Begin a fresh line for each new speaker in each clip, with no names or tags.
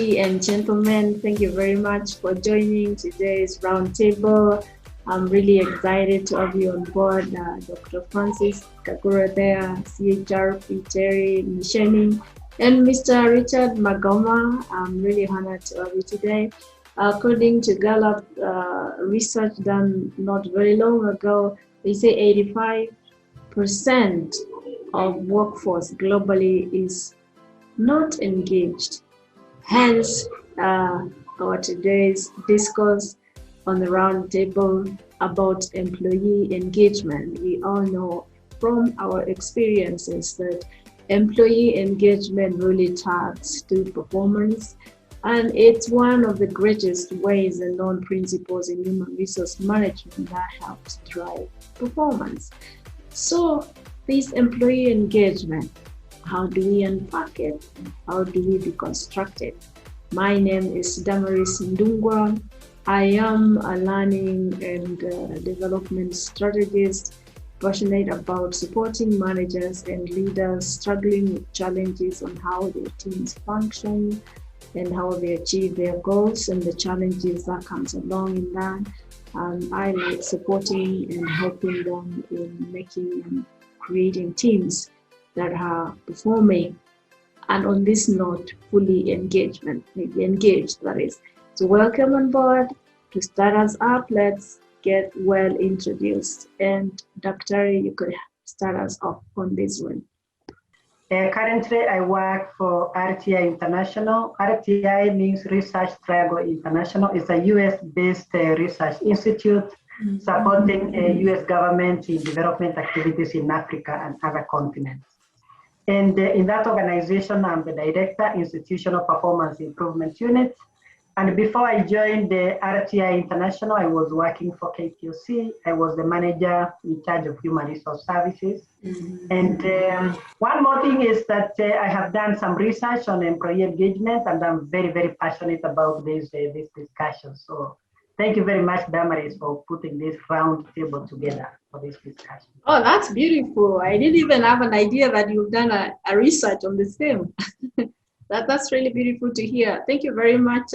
Ladies and gentlemen, thank you very much for joining today's roundtable. I'm really excited to have you on board, Dr. Francis Kakura there, CHR, Terry Misheni, and Mr. Richard Magoma. I'm really honored to have you today. According to Gallup research done not very long ago, they say 85% of workforce globally is not engaged. Hence, our today's discourse on the round table about employee engagement. We all know from our experiences that employee engagement really ties to performance, and it's one of the greatest ways and known principles in human resource management that helps drive performance. So this employee engagement, how do we unpack it? How do we deconstruct it? My name is Damaris Ndungwa. I am a learning and development strategist, passionate about supporting managers and leaders struggling with challenges on how their teams function and how they achieve their goals and the challenges that comes along in that. I like supporting and helping them in making and creating teams that are performing, and on this note, fully engaged, that is. So welcome on board. To start us up, let's get well introduced. And Dr. You could start us off on this one.
Currently, I work for RTI International. RTI means Research Triangle International. It's a US-based research institute supporting US government in development activities in Africa and other continents. And in that organization, I'm the director, Institutional Performance Improvement Unit. And before I joined the RTI International, I was working for KPOC. I was the manager in charge of human resource services. And one more thing is that I have done some research on employee engagement, and I'm very, very passionate about this discussion. So thank you very much, Damaris, for putting this round table together for this discussion.
Oh, that's beautiful. I didn't even have an idea that you've done a research on the same. That's really beautiful to hear. Thank you very much,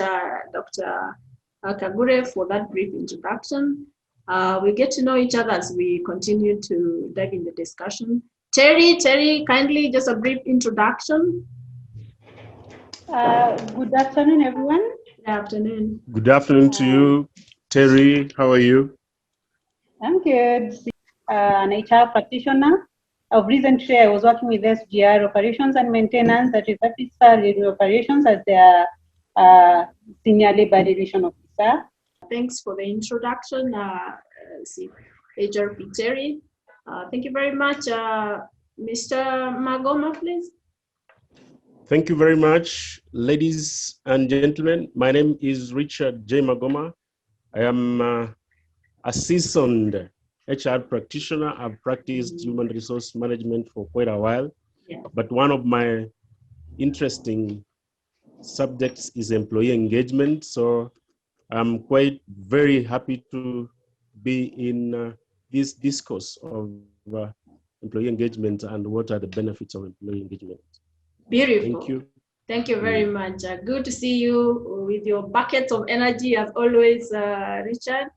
Dr. Kagure, for that brief introduction. We get to know each other as we continue to dive in the discussion. Terry, kindly just a brief introduction.
Good afternoon, everyone.
Good afternoon.
Good afternoon to you, Terry. How are you?
I'm good. An HR practitioner. Recently, I was working with SGR Operations and Maintenance, that is Officer Operations, as their Senior Labor Relation Officer.
Thanks for the introduction, HRP Terry. Thank you very much. Mr. Magoma, please.
Thank you very much, ladies and gentlemen. My name is Richard J. Magoma. I am a seasoned HR practitioner. I've practiced human resource management for quite a while, but one of my interesting subjects is employee engagement. So I'm quite very happy to be in this discourse of employee engagement and what are the benefits of employee engagement.
Beautiful.
Thank you.
Thank you very much. Good to see you with your buckets of energy as always, Richard.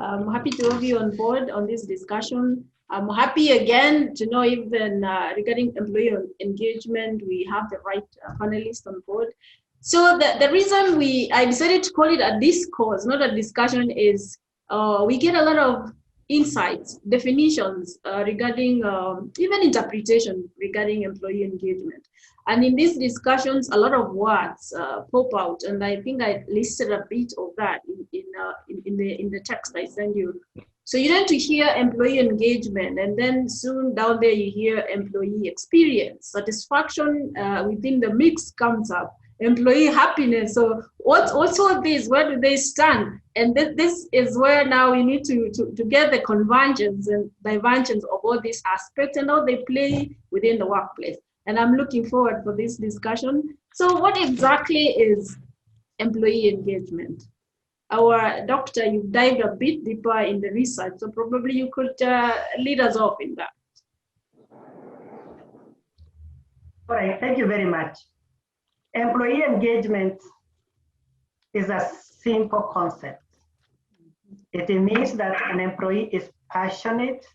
I'm happy to have you on board on this discussion. I'm happy again to know even regarding employee engagement, we have the right panelists on board. So the reason I decided to call it a discourse, not a discussion, is we get a lot of insights, definitions regarding even interpretation regarding employee engagement. And in these discussions, a lot of words pop out, and I think I listed a bit of that in the text I sent you. So you tend to hear employee engagement, and then soon down there you hear employee experience, satisfaction within the mix comes up, employee happiness. So what's all this? Where do they stand? And this is where now we need to get the convergence and divergence of all these aspects and how they play within the workplace. And I'm looking forward for this discussion. So what exactly is employee engagement? Our doctor, you dived a bit deeper in the research, so probably you could lead us off in that.
All right, thank you very much. Employee engagement is a simple concept. It means that an employee is passionate,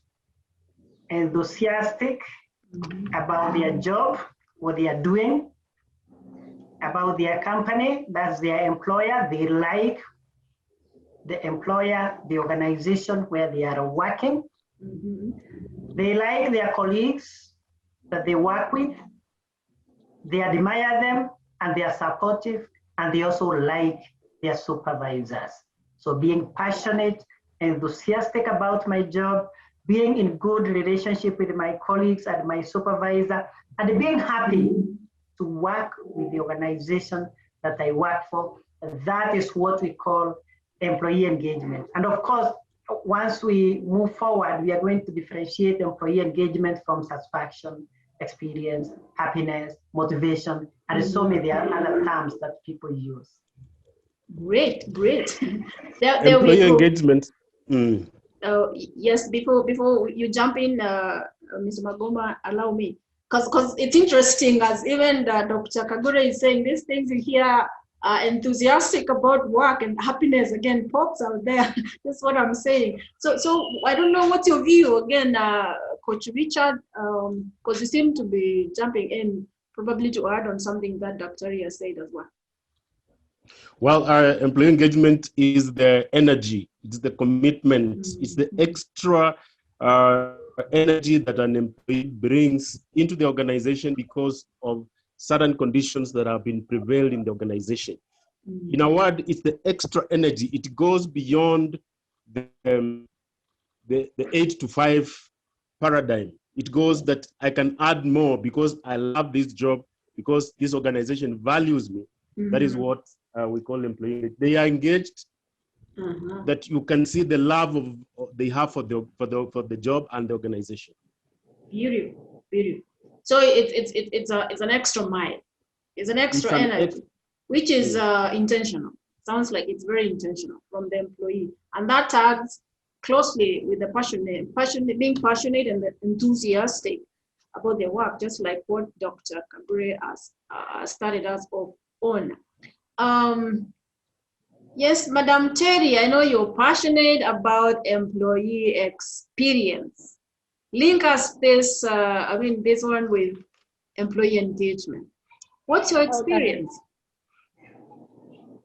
enthusiastic about their job, what they are doing, about their company, that's their employer. They like the employer, the organization where they are working. They like their colleagues that they work with. They admire them and they are supportive, and they also like their supervisors. So being passionate, enthusiastic about my job, being in good relationship with my colleagues and my supervisor, and being happy to work with the organization that I work for. That is what we call employee engagement. And of course, once we move forward, we are going to differentiate employee engagement from satisfaction, experience, happiness, motivation, and so many other terms that people use.
Great. There
Employee
we go.
engagement.
Yes, before you jump in, Mr. Magoma, allow me, because it's interesting, as even Dr. Kagure is saying, these things you hear enthusiastic about work, and happiness again pops out there. That's what I'm saying. So I don't know what's your view again, Coach Richard, because you seem to be jumping in, probably to add on something that Dr. Ria said as well.
Well, employee engagement is the energy, it's the commitment, it's the extra energy that an employee brings into the organization because of certain conditions that have been prevailed in the organization. In a word, it's the extra energy. It goes beyond the 8 to 5 paradigm. It goes that I can add more because I love this job, because this organization values me. That is what we call employee. They are engaged, that you can see the love they have for the job and the organization.
Beautiful. So it's an extra mile. It's an extra energy, which is intentional. Sounds like it's very intentional from the employee, and that tags closely with the being passionate and enthusiastic about their work, just like what Dr. Kagure has started us off on. Yes, Madam Terry, I know you're passionate about employee experience. Link us this, this one with employee engagement. What's your experience?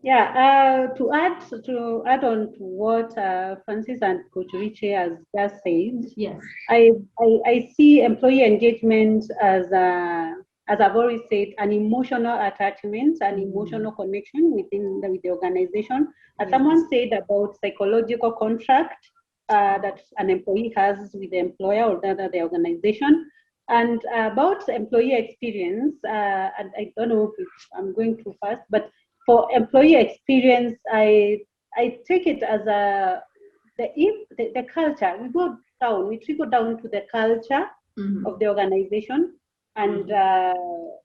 Yeah, to add on to what Francis and Coach Richie has just said,
yes,
I see employee engagement as I've already said, an emotional attachment, an emotional connection with the organization. As someone said about psychological contract that an employee has with the employer or the organization. And about employee experience, and I don't know if I'm going too fast, but for employee experience, I take it as the culture. We trickle down to the culture of the organization. And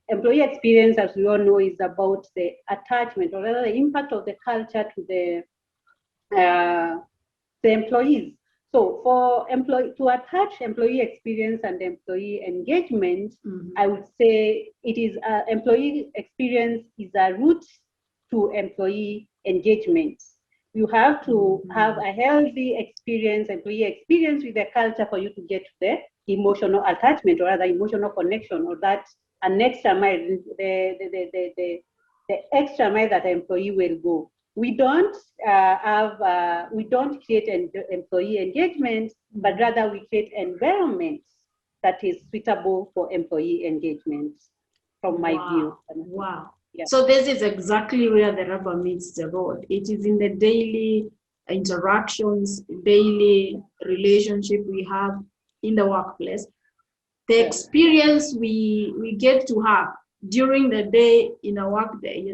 employee experience, as we all know, is about the attachment, or rather the impact of the culture to the employees. So for to attach employee experience and employee engagement, I would say it is employee experience is a route to employee engagement. You have to have a healthy experience, employee experience with the culture for you to get to the emotional attachment, or rather emotional connection, or that an extra mile, the extra mile that the employee will go. We don't create employee engagement, but rather we create environments that is suitable for employee engagement, from my view.
Wow.
Yeah.
So this is exactly where the rubber meets the road. It is in the daily interactions, daily relationship we have in the workplace. The experience we get to have during the day in a work day,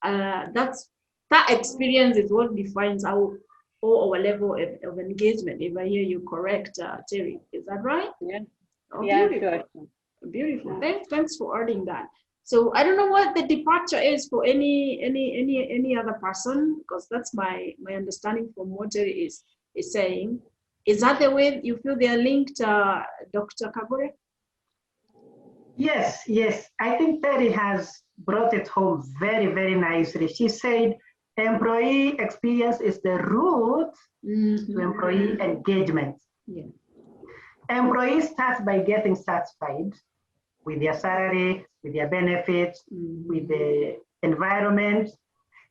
that experience is what defines our level of engagement. If I hear you correct, Terry, is that right?
Yeah.
Oh, yeah, beautiful. Sure. Beautiful. Thanks for adding that. So I don't know what the departure is for any other person, because that's my understanding from what Terry is saying. Is that the way you feel they are linked, Dr. Kagure?
Yes. I think Terry has brought it home very, very nicely. She said employee experience is the root to employee engagement.
Yeah.
Employees start by getting satisfied with their salary, with their benefits, with the environment,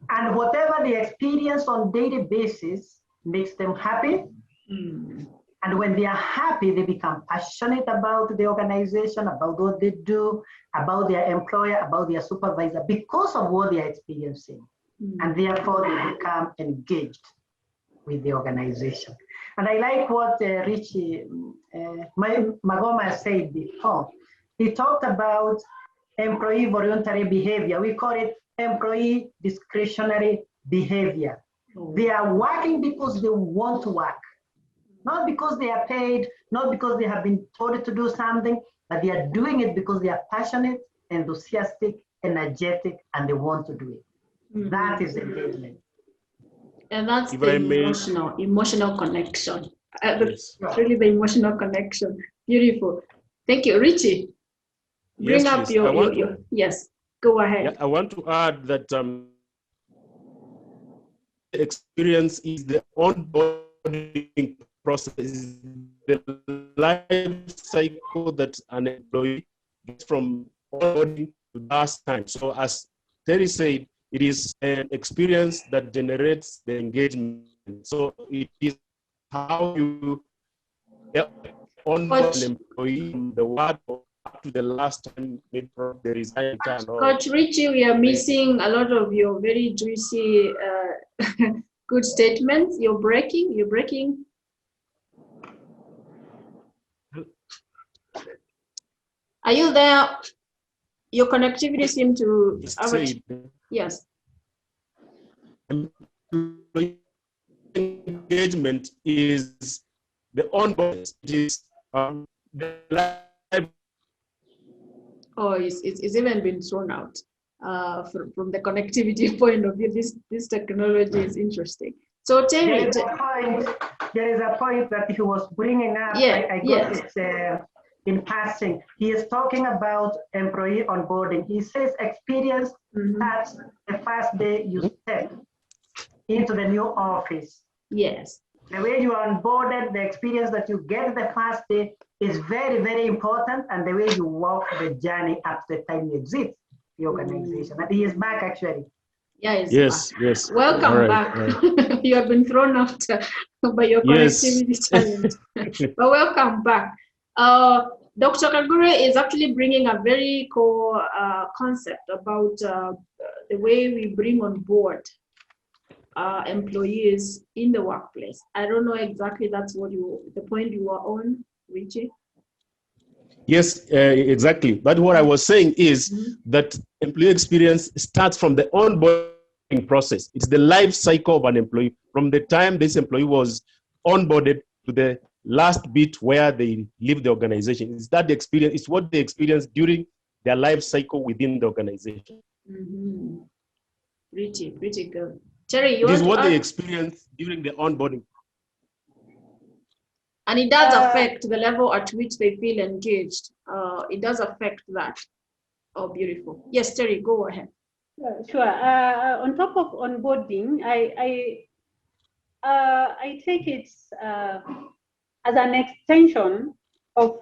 and whatever they experience on daily basis makes them happy. And when they are happy, they become passionate about the organization, about what they do, about their employer, about their supervisor, because of what they are experiencing. And therefore, they become engaged with the organization. And I like what Richie Magoma said before. He talked about employee voluntary behavior. We call it employee discretionary behavior. They are working because they want to work, not because they are paid, not because they have been told to do something, but they are doing it because they are passionate, enthusiastic, energetic, and they want to do it. That is engagement.
And that's the emotional connection. That's really the emotional connection. Beautiful. Thank you. Richie, bring up your yes, go ahead.
Yeah, I want to add that experience is the onboarding process, the life cycle that an employee gets from onboarding to last time. So as Terry said, it is an experience that generates the engagement. So it is how you onboard an employee from the word up to the last time they resign.
Coach Richie, we are missing a lot of your very juicy, good statements. You're breaking. Are you there? Your connectivity seems to yes.
Engagement is the onboarding. It is the live.
Oh, it's even been thrown out from the connectivity point of view. This technology is interesting. So Terry,
there is a point that he was bringing up. I got it in passing. He is talking about employee onboarding. He says experience starts the first day you step into the new office.
Yes.
The way you are onboarded, the experience that you get the first day is very, very important, and the way you walk the journey up to the time you exit the organization. And he is back actually.
Yeah,
yes.
Welcome back. You have been thrown out by your connectivity challenge, but welcome back. Dr. Kagure is actually bringing a very core concept about the way we bring on board employees in the workplace. I don't know exactly that's what the point you were on, Richie.
Yes, exactly. But what I was saying is that employee experience starts from the onboarding process. It's the life cycle of an employee, from the time this employee was onboarded to the last bit where they leave the organization. Is that the experience? It's what they experience during their life cycle within the organization.
Pretty good. Terry,
it is what they experience during the onboarding.
And it does affect the level at which they feel engaged. It does affect that. Oh, beautiful. Yes, Terry, go ahead.
Sure. On top of onboarding, I take it as an extension of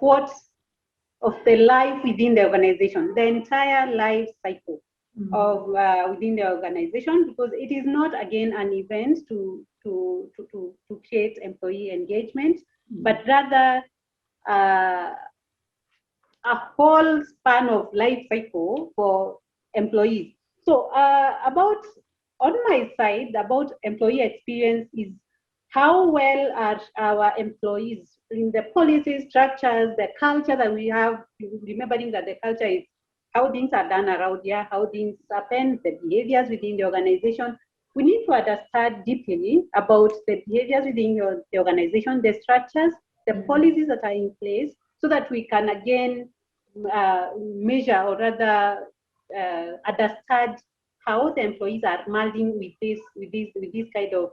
the life within the organization, the entire life cycle of within the organization, because it is not again an event to create employee engagement, but rather a whole span of life cycle for employees. So on my side, about employee experience is how well are our employees in the policy structures, the culture that we have, remembering that the culture is how things are done around here, how things happen, the behaviors within the organization. We need to understand deeply about the behaviors within the organization, the structures, the policies that are in place, so that we can again measure or rather understand how the employees are melding with this kind of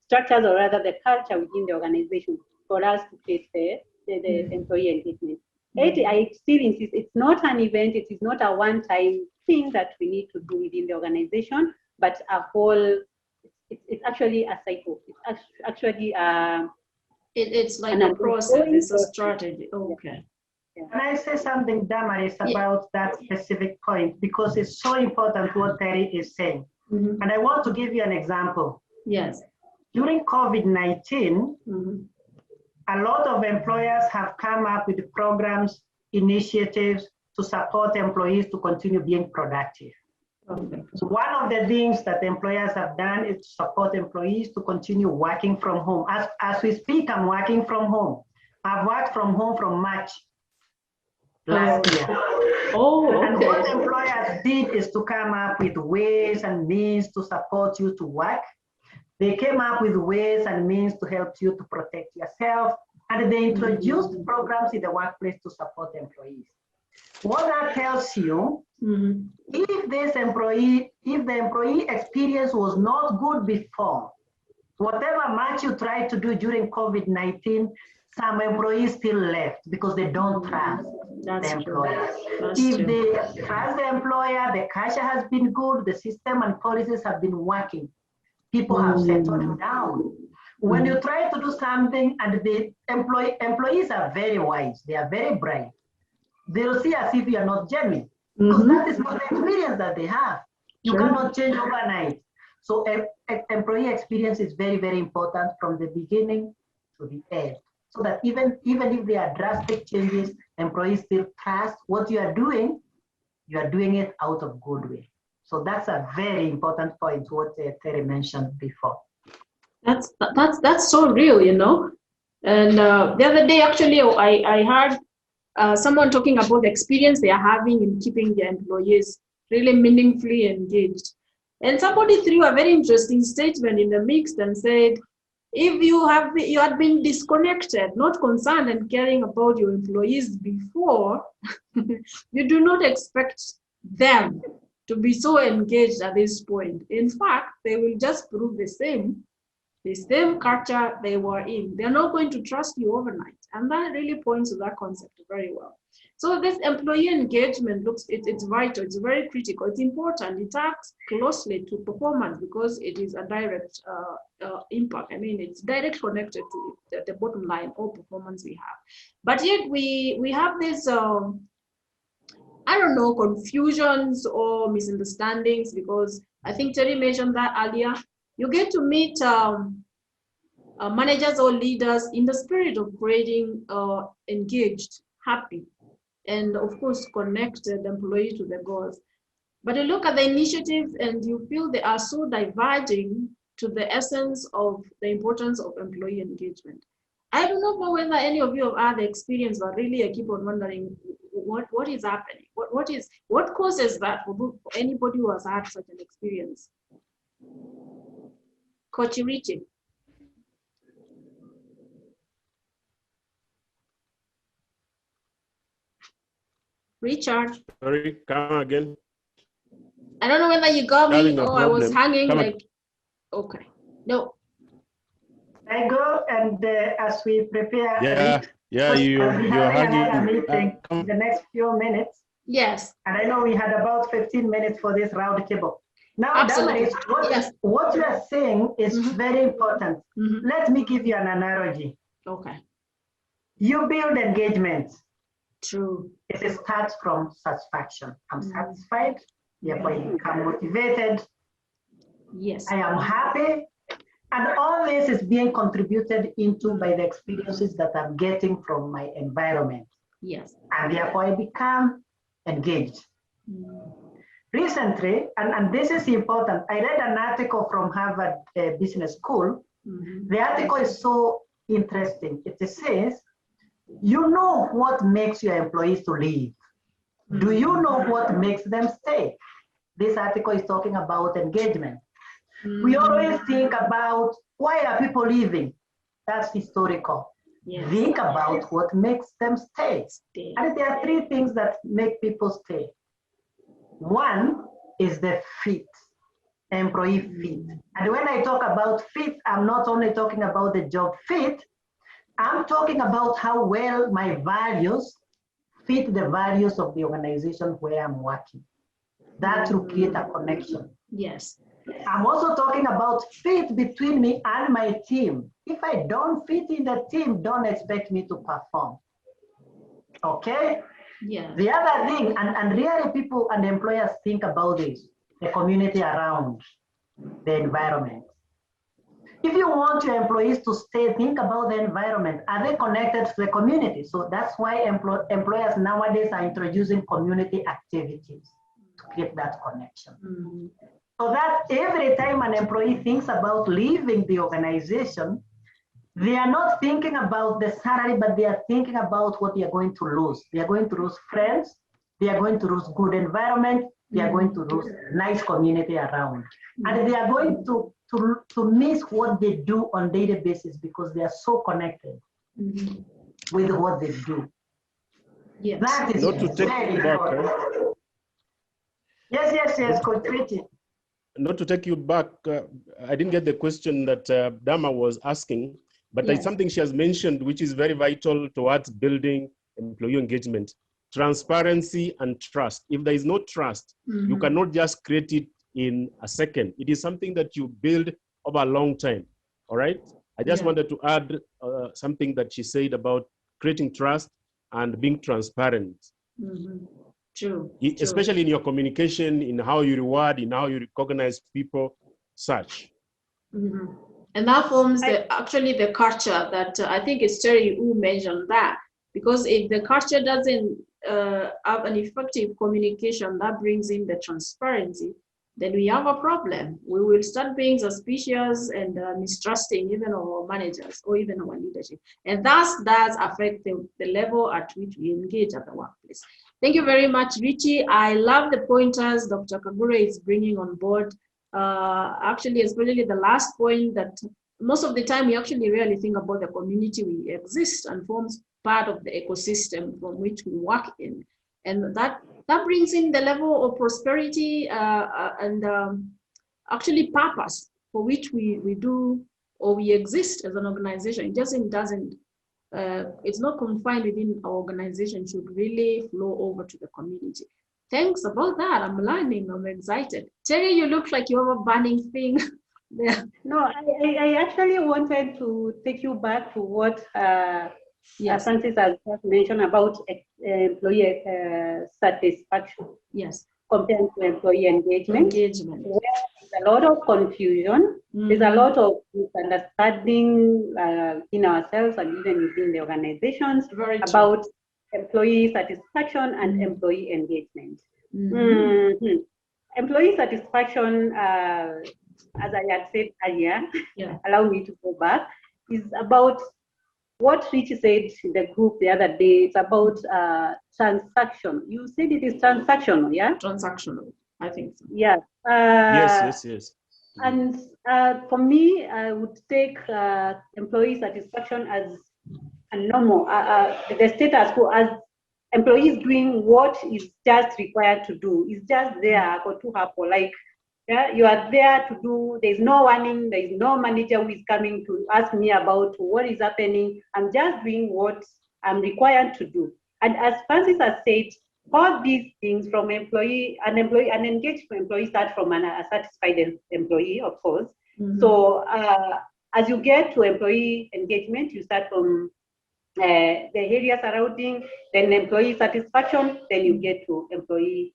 structures, or rather the culture within the organization, for us to create the employee engagement. I still insist, it's not an event, it is not a one-time thing that we need to do within the organization, but a whole it's actually a cycle. It's actually
it's like a process. It's a strategy. Okay.
Yeah. Can I say something, Damaris, about that specific point? Because it's so important what Terry is saying.
Mm-hmm.
And I want to give you an example.
Yes.
During COVID-19, a lot of employers have come up with programs, initiatives to support employees to continue being productive.
Okay.
So one of the things that employers have done is to support employees to continue working from home. As we speak, I'm working from home. I've worked from home from March last year.
Oh, okay.
And what employers did is to come up with ways and means to support you to work. They came up with ways and means to help you to protect yourself. And they introduced programs in the workplace to support employees. What that tells you, if the employee experience was not good before, whatever much you tried to do during COVID-19, some employees still left because they don't trust the employer. If they trust the employer, the culture has been good, the system and policies have been working, people have settled down. When you try to do something and the employees are very wise, they are very bright, they'll see as if you are not genuine because that is not the experience that they have. You cannot change overnight. So employee experience is very, very important from the beginning to the end. So that even if there are drastic changes, employees still trust what you are doing it out of goodwill. So that's a very important point, what Terry mentioned before.
That's so real, you know. And the other day, actually, I heard someone talking about the experience they are having in keeping their employees really meaningfully engaged. And somebody threw a very interesting statement in the mix and said, if you had been disconnected, not concerned and caring about your employees before, you do not expect them to be so engaged at this point. In fact, they will just prove the same culture they were in. They're not going to trust you overnight. And that really points to that concept very well. So this employee engagement it's vital, it's very critical, it's important. It acts closely to performance because it is a direct impact. I mean, it's direct connected to the bottom line or performance we have. But yet we have this, I don't know, confusions or misunderstandings, because I think Terry mentioned that earlier. You get to meet managers or leaders in the spirit of creating engaged, happy, and of course connected employee to the goals. But you look at the initiatives and you feel they are so diverging to the essence of the importance of employee engagement. I don't know whether any of you have had the experience, but really I keep on wondering what is happening. What causes that for anybody who has had such an experience? Coach Richie. Richard.
Sorry, come again.
I don't know whether you got me or I was hanging okay. No.
I go and as we prepare.
You're hanging.
Meeting in the next few minutes.
Yes.
And I know we had about 15 minutes for this round table. Now, Damaris, what you are saying is very important. Let me give you an analogy.
Okay.
You build engagement.
True.
It starts from satisfaction. I'm satisfied, therefore I become motivated.
Yes.
I am happy. And all this is being contributed into by the experiences that I'm getting from my environment.
Yes.
And therefore I become engaged. Recently, and this is important, I read an article from Harvard Business School. The article is so interesting. It says, you know what makes your employees to leave. Do you know what makes them stay? This article is talking about engagement. We always think about why are people leaving? That's historical. Yes. Think about what makes them stay. And there are three things that make people stay. One is the fit, employee fit. And when I talk about fit, I'm not only talking about the job fit, I'm talking about how well my values fit the values of the organization where I'm working. That will create a connection.
Yes.
I'm also talking about fit between me and my team. If I don't fit in the team, don't expect me to perform. Okay?
Yeah.
The other thing, and really people and employers think about this, the community around the environment. If you want your employees to stay, think about the environment. Are they connected to the community? So that's why employers nowadays are introducing community activities to create that connection.
Mm-hmm.
So that every time an employee thinks about leaving the organization, they are not thinking about the salary, but they are thinking about what they are going to lose. They are going to lose friends. They are going to lose good environment. They are going to lose nice community around. And they are going to miss what they do on a daily basis because they are so connected with what they do.
Yes.
That is
Not to take
very
you back.
important. Yes, Coach Pretty.
Not to take you back, I didn't get the question that Dama was asking, but
Yes.
it's something she has mentioned, which is very vital towards building employee engagement. Transparency and trust. If there is no trust, you cannot just create it in a second. It is something that you build over a long time. All right. I just wanted to add something that she said about creating trust and being transparent.
True.
Especially in your communication, in how you reward, in how you recognize people, such.
And that forms actually the culture that I think it's Terry who mentioned that, because if the culture doesn't have an effective communication that brings in the transparency, then we have a problem. We will start being suspicious and mistrusting even our managers or even our leadership. And that does affect the level at which we engage at the workplace. Thank you very much, Richie. I love the pointers Dr. Kagure is bringing on board. Actually, especially the last point, that most of the time we actually really think about the community we exist and forms part of the ecosystem from which we work in. And that brings in the level of prosperity and actually purpose for which we do or we exist as an organization. It doesn't it's not confined within our organization. It should really flow over to the community. Thanks about that. I'm learning. I'm excited. Terry, you look like you have a burning thing there.
No, I actually wanted to take you back to what Francis has just mentioned about employee satisfaction.
Yes.
Compared to employee engagement. Where there's a lot of confusion. There's a lot of misunderstanding in ourselves and even within the organizations about employee satisfaction and employee engagement. Employee satisfaction, as I had said earlier, allow me to go back, is about what Richie said in the group the other day. It's about transaction. You said it is transactional, yeah?
Transactional, I think so.
Yeah.
Yes.
And for me, I would take employee satisfaction as a normal, the status quo, as employees doing what is just required to do. It's just there to happen. Like, you are there to do, there's no warning, there is no manager who is coming to ask me about what is happening. I'm just doing what I'm required to do. And as Francis has said, all these things from an engaged employee start from a satisfied employee, of course. So as you get to employee engagement, you start from the area surrounding, then employee satisfaction, then you get to employee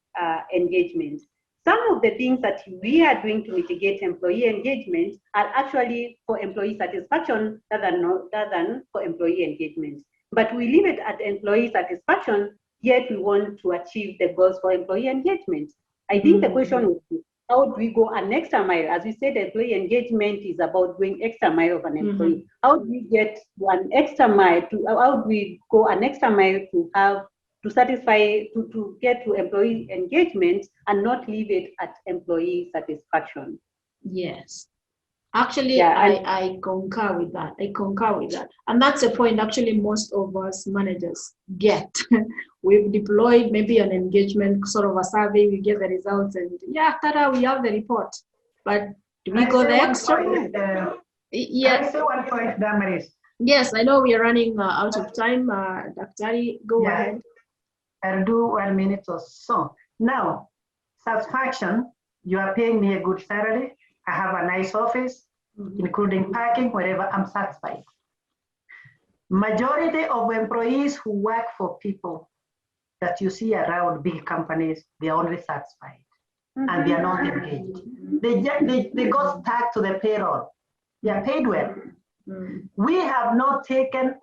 engagement. Some of the things that we are doing to mitigate employee engagement are actually for employee satisfaction rather than for employee engagement. But we leave it at employee satisfaction, yet we want to achieve the goals for employee engagement. I think the question would be, how do we go an extra mile? As we said, employee engagement is about going extra mile of an employee. How do we get one extra mile? How do we go an extra mile to satisfy, to get to employee engagement and not leave it at employee satisfaction?
Yes. Actually, I concur with that. And that's the point actually most of us managers get. We've deployed maybe an engagement sort of a survey, we get the results and tada, we have the report. But do we go the extra?
Can I say one point, Damaris?
Yes, I know we are running out of time. Daktari, go ahead.
I'll do 1 minute or so. Now, satisfaction, you are paying me a good salary. nice office, including parking, wherever, I'm satisfied. Majority of employees who work for people that you see around big companies, they're only satisfied and they are not engaged. They got stuck to the payroll. They are paid well. We have not taken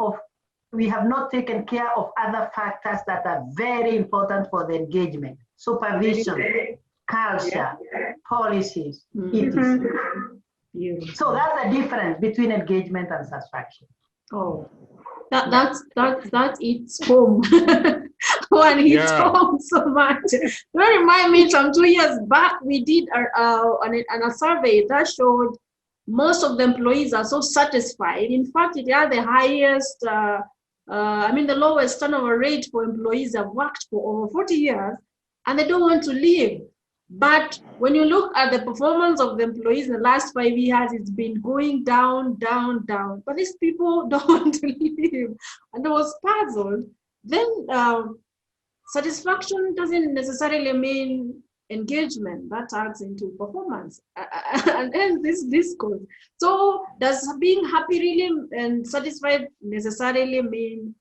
care of other factors that are very important for the engagement: supervision, culture, policies, etc. So that's the difference between engagement and satisfaction.
Oh, that it's home. One hits home so much. That remind me, some 2 years back, we did a survey that showed most of the employees are so satisfied. In fact, it had the highest, the lowest turnover rate for employees that have worked for over 40 years, and they don't want to leave. But when you look at the performance of the employees in the last 5 years, it's been going down, down, down. But these people don't want to leave. And I was puzzled. Then satisfaction doesn't necessarily mean engagement. That adds into performance. And hence this discourse. So does being happy really and satisfied necessarily mean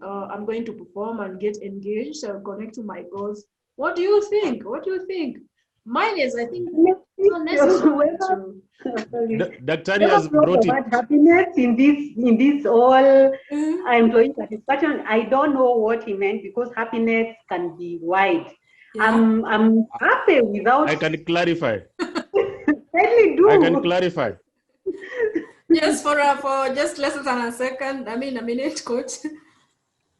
I'm going to perform and get engaged or connect to my goals? What do you think? What do you think? Mine is, I think, not necessary.
Daktari has brought it.
Happiness in this all employee satisfaction. I don't know what he meant, because happiness can be wide. Yeah. I'm happy without.
I can clarify.
Certainly do.
I can clarify.
Just for just less than a second. I mean, a minute, coach.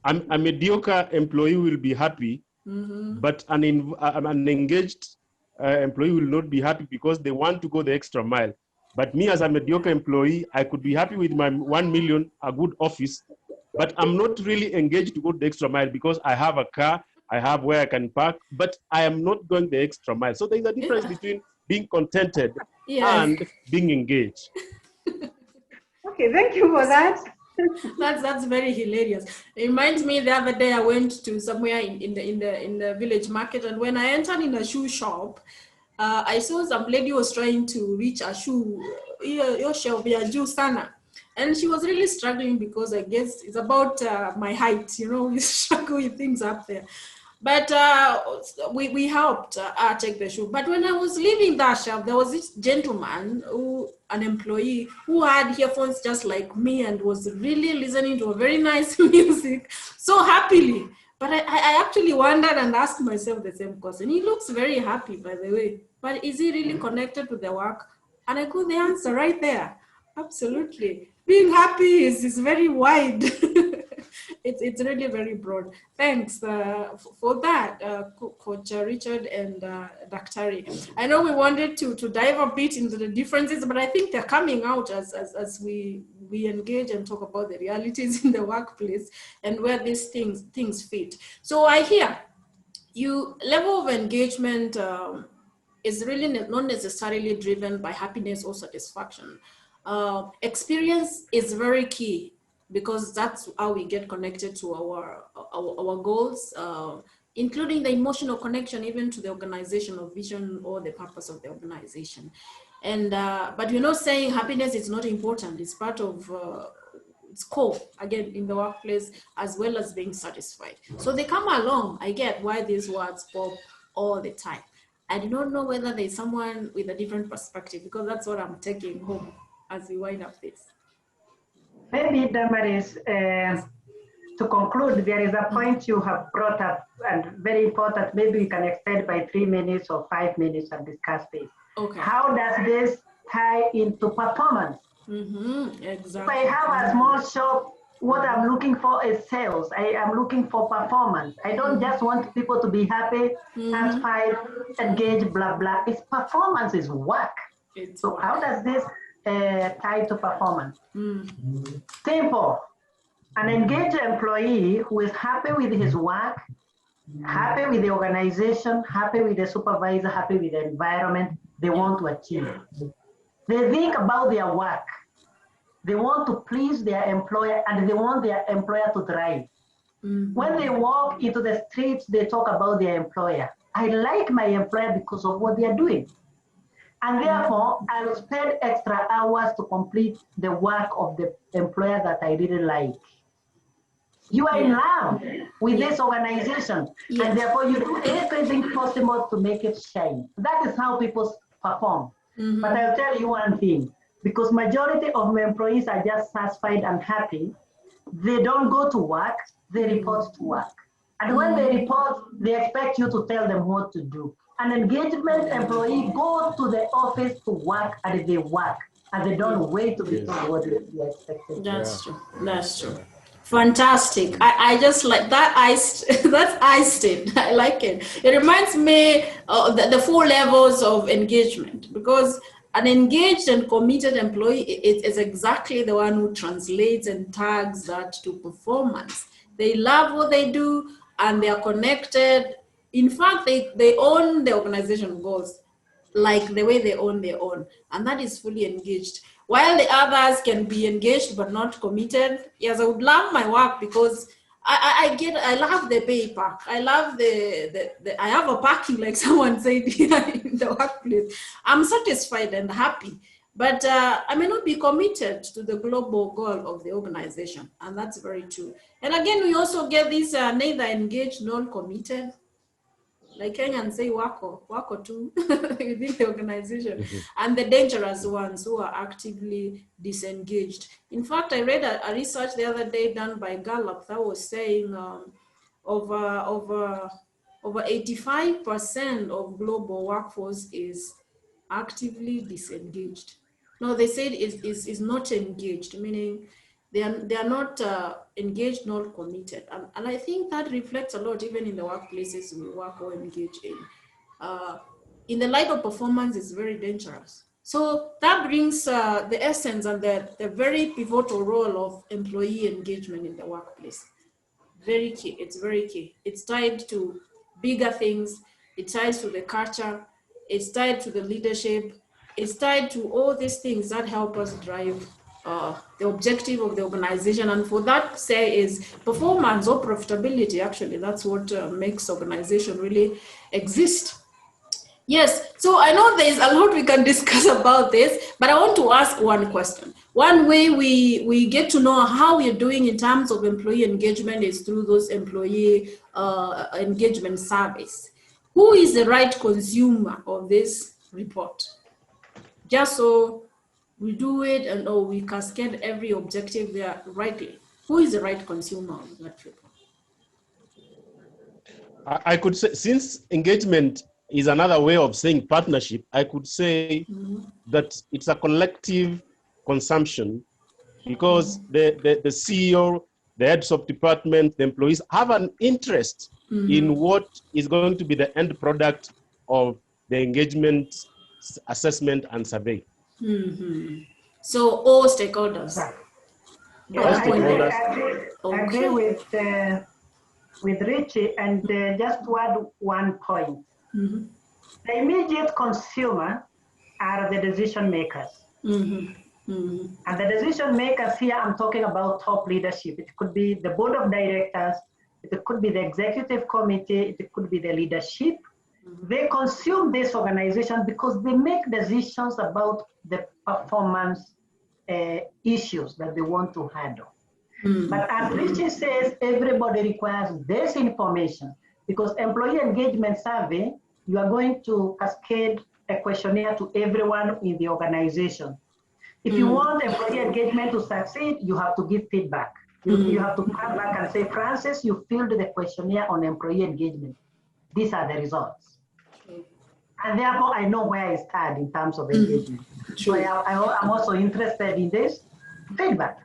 A mediocre employee will be happy. But an engaged employee will not be happy because they want to go the extra mile. But me as a mediocre employee, I could be happy with my 1 million, a good office, but I'm not really engaged to go the extra mile because I have a car, I have where I can park, but I am not going the extra mile. So there's a difference between being contented and being engaged.
Okay, thank you for that.
That's very hilarious. It reminds me, the other day I went to somewhere in the village market, and when I entered in a shoe shop, I saw some lady was trying to reach a shoe, and she was really struggling because I guess it's about my height, we struggle with things up there. But we helped take the shoe. But when I was leaving that shop, there was this gentleman, an employee, who had earphones just like me and was really listening to a very nice music so happily. But I actually wondered and asked myself the same question. He looks very happy, by the way. But is he really connected to the work? And I got the answer right there. Absolutely. Being happy is very wide. It's really very broad. Thanks for that, Coach Richard and Daktari. I know we wanted to dive a bit into the differences, but I think they're coming out as we engage and talk about the realities in the workplace and where these things fit. So I hear you, level of engagement is really not necessarily driven by happiness or satisfaction. Experience is very key, because that's how we get connected to our goals, including the emotional connection even to the organizational vision or the purpose of the organization. And but we're not saying happiness is not important. It's part of it's core, again, in the workplace, as well as being satisfied. So they come along. I get why these words pop all the time. I do not know whether there's someone with a different perspective, because that's what I'm taking home as we wind up this.
Maybe, Damaris, to conclude, there is a point you have brought up, and very important. Maybe we can extend by 3 minutes or 5 minutes and discuss this. Okay. How does this tie into performance?
Exactly.
If I have a small shop, what I'm looking for is sales. I am looking for performance. I don't just want people to be happy, satisfied, engaged, blah, blah. It's performance, is work. So how does this tie to performance? Simple. An engaged employee who is happy with his work, happy with the organization, happy with the supervisor, happy with the environment they want to achieve. They think about their work. They want to please their employer, and they want their employer to thrive. When they walk into the streets, they talk about their employer. I like my employer because of what they are doing. And therefore, I'll spend extra hours to complete the work of the employer that I really like. You are in love with this organization, and therefore you do everything possible to make it shine. That is how people perform. But I'll tell you one thing, because majority of my employees are just satisfied and happy, they don't go to work, they report to work. And when they report, they expect you to tell them what to do. An engagement employee goes to the office to work, and they work, and they don't wait to be told what they expected.
That's true. That's true. Fantastic. I just like that. That's iced it. I like it. It reminds me of the 4 levels of engagement, because an engaged and committed employee is exactly the one who translates and tags that to performance. They love what they do and they are connected. In fact, they own the organization goals like the way they own their own, and that is fully engaged. While the others can be engaged but not committed, yes, I would love my work because I love the pay pack. I love I have a parking, like someone said here in the workplace. I'm satisfied and happy, but I may not be committed to the global goal of the organization, and that's very true. And again, we also get this neither engaged nor committed. Like Kenyans say, wako too within the organization, and the dangerous ones who are actively disengaged. In fact, I read a research the other day done by Gallup that was saying over 85% of global workforce is actively disengaged. No, they said is not engaged, meaning they are not engaged nor committed. And I think that reflects a lot even in the workplaces we work or engage in. In the light of performance, it's very dangerous. So that brings the essence and the very pivotal role of employee engagement in the workplace. Very key, it's very key. It's tied to bigger things, it ties to the culture, it's tied to the leadership, it's tied to all these things that help us drive the objective of the organization. And for that, say, is performance or profitability. Actually, that's what makes organization really exist. Yes, so I know there's a lot we can discuss about this, but I want to ask one question. One way we get to know how we're doing in terms of employee engagement is through those employee engagement surveys. Who is the right consumer of this report? Just so we do it and we cascade every objective there rightly. Who is the right consumer of that report?
I could say, since engagement is another way of saying partnership, I could say that it's a collective consumption, because the CEO, the heads of department, the employees have an interest in what is going to be the end product of the engagement assessment and survey.
So all stakeholders.
I agree with Richie, and just to add one point. The immediate consumer are the decision makers. And the decision makers here, I'm talking about top leadership. It could be the board of directors, it could be the executive committee, it could be the leadership. They consume this organization because they make decisions about the performance issues that they want to handle. But as Richie says, everybody requires this information, because employee engagement survey, you are going to cascade a questionnaire to everyone in the organization. If you want employee engagement to succeed, you have to give feedback. You have to come back and say, Francis, you filled the questionnaire on employee engagement. These are the results. And therefore, I know where I stand in terms of engagement. So I'm also interested in this feedback.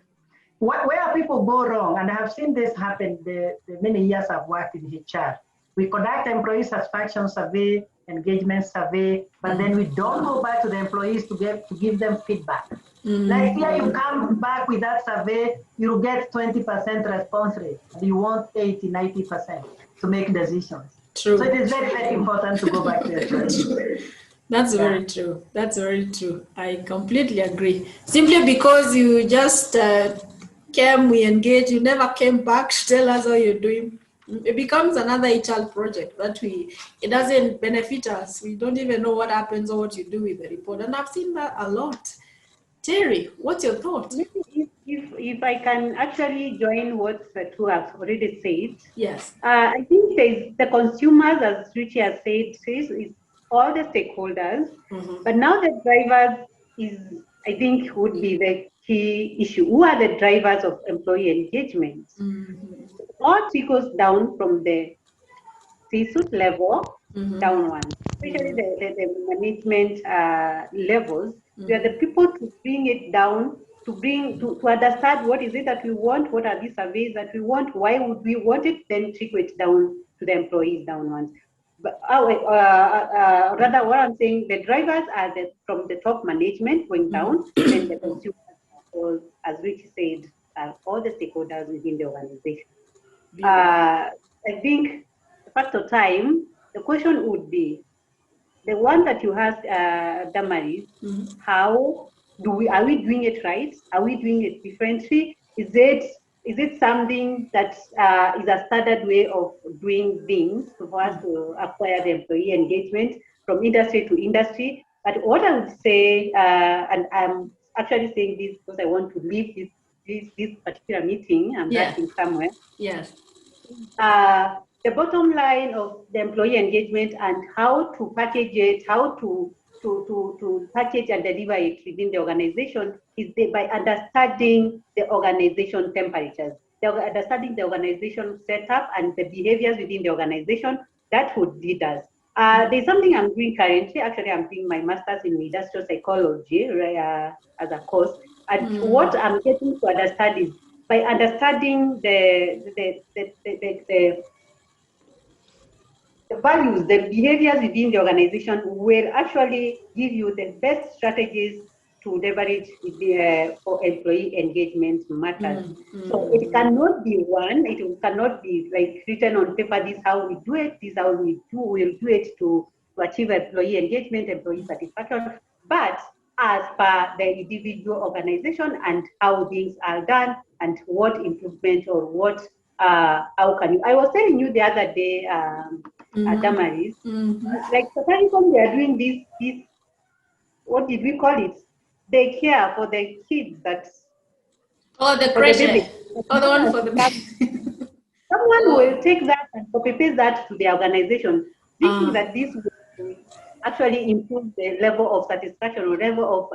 Where people go wrong, and I have seen this happen the many years I've worked in HR. We conduct employee satisfaction survey, engagement survey, but then we don't go back to the employees to give them feedback. Like here, you come back with that survey, you get 20% response rate, and you want 80, 90% to make decisions.
True.
So it is very, very important to go back to the
That's very true. That's very true. I completely agree. Simply because you just came, we engaged, you never came back to tell us how you're doing. It becomes another HR project that it doesn't benefit us. We don't even know what happens or what you do with the report. And I've seen that a lot. Terry, what's your thought?
If I can actually join what the two have already said.
Yes.
I think there's the consumers, as Richie has said, is all the stakeholders. But now the drivers I think, would be the key issue. Who are the drivers of employee engagement? All trickles down from the C-suite level downwards, especially the management levels. We are the people to bring it down, to understand what is it that we want, what are these surveys that we want, why would we want it, then trickle it down to the employees downwards. But rather, what I'm saying, the drivers are from the top management going down, then the consumers, as Richie said, are all the stakeholders within the organization. I think the factor time, the question would be the one that you asked, Damaris, how are we doing it right? Are we doing it differently? Is it something that is a standard way of doing things for us to acquire the employee engagement from industry to industry? But what I would say, and I'm actually saying this because I want to leave this particular meeting, I'm rushing somewhere.
Yes.
The bottom line of the employee engagement and how to package it, how to package and deliver it within the organization is by understanding the organization temperatures, understanding the organization setup and the behaviors within the organization that would lead us. There's something I'm doing currently. Actually, I'm doing my master's in industrial psychology as a course. And what I'm getting to understand is by understanding the values, the behaviors within the organization will actually give you the best strategies to leverage for employee engagement matters. So it cannot be one, it cannot be like written on paper, this is how we do it, this is how we'll do it to achieve employee engagement, employee satisfaction, but as per the individual organization and how things are done and what improvement or what, how can you, I was telling you the other day, Damaris, like Safaricom, they are doing this, what did we call it? They care for the kids
the crèche. The one for the baby.
Someone will take that and copy paste that to the organization, thinking that this will actually improve the level of satisfaction or level of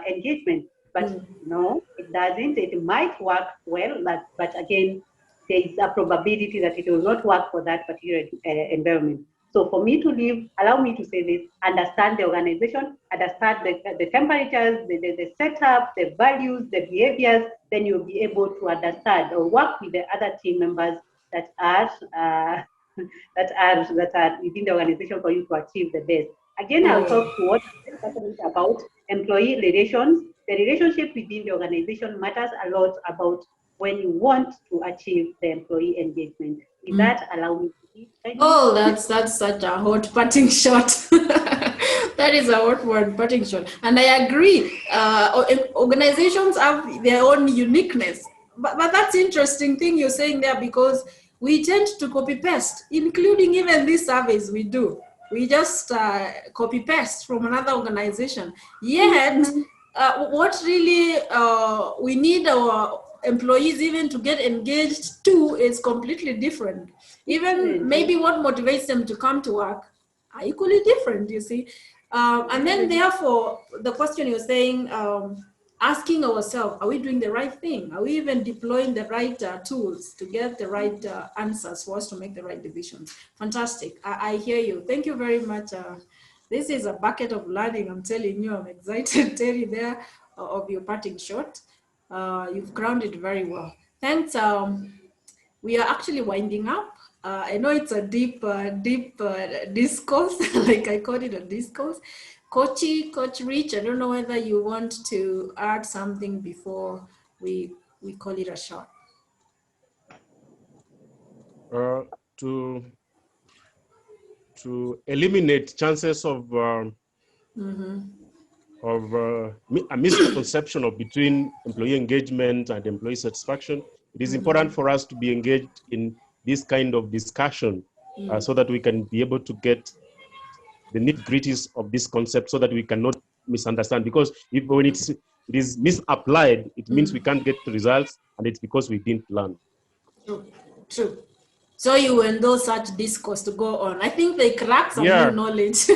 engagement. But no, it doesn't. It might work well, but again, there is a probability that it will not work for that particular environment. So for me to leave, allow me to say this, understand the organization, understand the temperatures, the setup, the values, the behaviors, then you'll be able to understand or work with the other team members that are within the organization for you to achieve the best. Again, I'll talk to what about employee relations. The relationship within the organization matters a lot about when you want to achieve the employee engagement. Is that allow me to be?
Oh, that's such a hot parting shot. That is a hot word, parting shot. And I agree. Organizations have their own uniqueness. But that's interesting thing you're saying there, because we tend to copy paste, including even these surveys we do. We just copy paste from another organization. Yet, what really we need our employees even to get engaged to is completely different. Even maybe what motivates them to come to work are equally different, you see. And then therefore, the question you're saying, asking ourselves, are we doing the right thing? Are we even deploying the right tools to get the right answers for us to make the right decisions? Fantastic. I hear you. Thank you very much. This is a bucket of learning. I'm telling you, I'm excited, Terry, there of your parting shot. You've grounded very well. Thanks. We are actually winding up. I know it's a deep discourse, like I called it a discourse. Coach Rich, I don't know whether you want to add something before we call it a shot.
To eliminate chances of a misconception of between employee engagement and employee satisfaction, it is important for us to be engaged in this kind of discussion so that we can be able to get the nitty-gritties of this concept so that we cannot misunderstand. Because when it is misapplied, it means we can't get the results, and it's because we didn't learn.
True, true. So you endorse such discourse to go on. I think they crack some new knowledge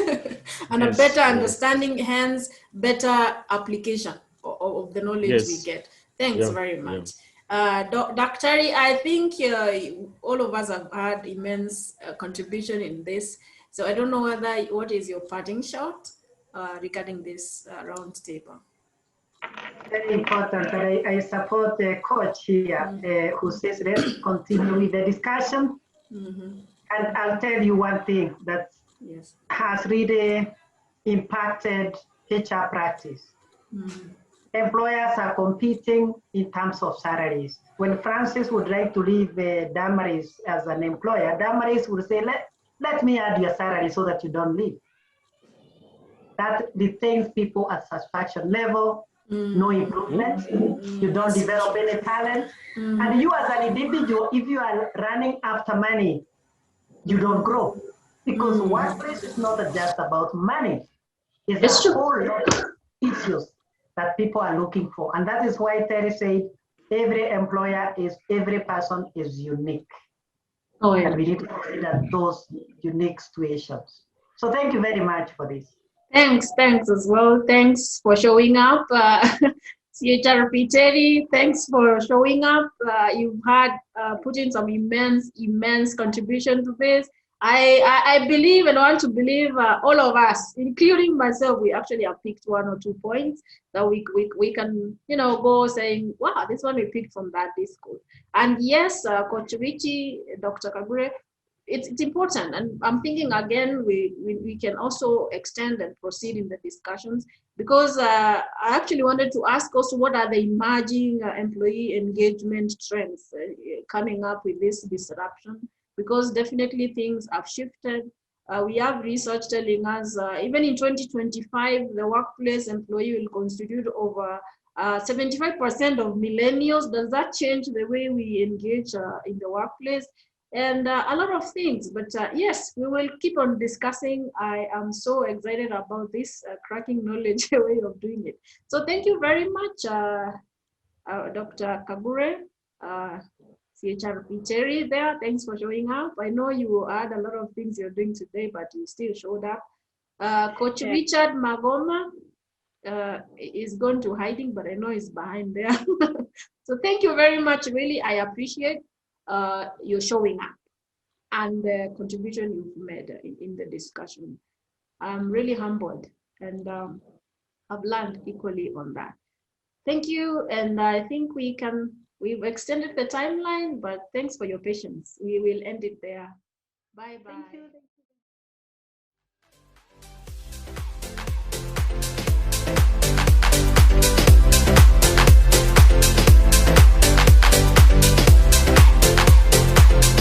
and a better understanding, hence better application of the knowledge we get. Thanks very much. Dr. I think all of us have had immense contribution in this. So I don't know what is your parting shot regarding this round table?
Very important. I support the coach here who says let's continue with the discussion. And I'll tell you one thing that has really impacted HR practice. Employers are competing in terms of salaries. When Francis would like to leave Damaris as an employer, Damaris would say, let me add your salary so that you don't leave. That detains people at satisfaction level, no improvement, you don't develop any talent. And you as an individual, if you are running after money, you don't grow. Because workplace is not just about money. It's a whole lot of issues that people are looking for. And that is why Terry said, every person is unique. And we need to consider those unique situations. So thank you very much for this.
Thanks as well. Thanks for showing up. CHR Piteri, thanks for showing up. You've had put in some immense contribution to this. I believe and want to believe all of us, including myself, we actually have picked 1 or 2 points that we can, go saying, wow, this one we picked from that discourse. And yes, Coach Richie, Dr. Kagure, it's important. And I'm thinking again, we can also extend and proceed in the discussions, because I actually wanted to ask also, what are the emerging employee engagement trends coming up with this disruption? Because definitely things have shifted. We have research telling us even in 2025, the workplace employee will constitute over 75% of millennials. Does that change the way we engage in the workplace? And a lot of things, but yes, we will keep on discussing. I am so excited about this cracking knowledge way of doing it. So thank you very much, Dr. Kagure, CHR Piteri there. Thanks for showing up. I know you had a lot of things you're doing today, but you still showed up. Coach Richard Magoma is gone to hiding, but I know he's behind there. So thank you very much. Really, I appreciate you're showing up and the contribution you've made in the discussion. I'm really humbled, and I've learned equally on that. Thank you, and I think we've extended the timeline, but thanks for your patience. We will end it there. Bye-bye.
Thank you.